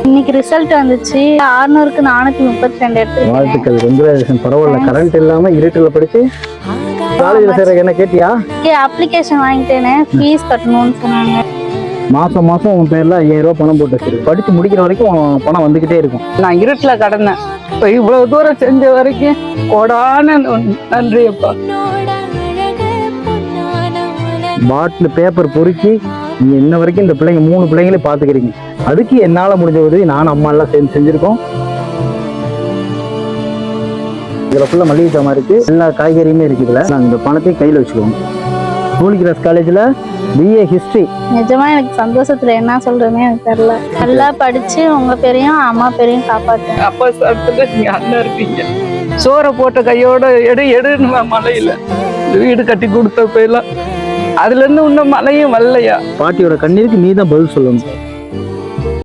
இன்னைக்கு ரிசல்ட் வந்துச்சு. 600க்கு 432 எடுத்து. வாழ்த்துக்கள். கங்க்ராச்சுலேஷன். பரவாயில்ல, கரண்ட் இல்லாம இருட்டுல படிச்சு காலேஜ்ல சேர என்ன கேட்டியா? அப்ளிகேஷன் வாங்கிட்டேனே, ஃபீஸ் கட்டணும்னு சொன்னாங்க. மாசம் மாசம் உன் பேர்ல 5000 ரூபாய் பணம் போட்டு வச்சிரு. படிச்சு முடிக்கிற வரைக்கும் பணம் வந்துகிட்டே இருக்கும். நான் இருட்டுல கடந்தேன். இப்ப இவ்வளவு தூரம் செஞ்ச வரைக்கும் கோடான நன்றி அப்பா. பாட்டில் பேப்பர் பொறுக்கி நீ இன்ன வரைக்கும் இந்த பிள்ளைங்க 3 பிள்ளைங்களே பாத்துக்கிறீங்க. அதுக்கு என்னால முடிஞ்ச உதவி நானும் அம்மா எல்லாம் சேர்ந்து செஞ்சிருக்கோம். இதுல ஃபுல்லா மளிகை சாமான் இருக்கு, எல்லா காய்கறியுமே இருக்கு. இதுல நாங்க இந்த பணத்தையும் கையில வச்சுக்குவோம். ஹோலி கிராஸ் காலேஜ்ல BA ஹிஸ்டரி. நிஜமா எனக்கு சந்தோஷத்துல என்ன சொல்றேன்னு எனக்கு தெரியல. நல்லா படிச்சு உங்க பேரையும் அம்மா பேரையும் காப்பாத்து. அப்பா சாப்பிட்டு நீங்க அண்ணன் இருப்பீங்க. சோறை போட்ட கையோட எடுன்னு மலையில வீடு கட்டி கொடுத்த போயெல்லாம் அதுல இருந்து இன்னும் மழையும் வரலையா? பாட்டியோட கண்ணீருக்கு நீ தான் பதில் சொல்லணும்.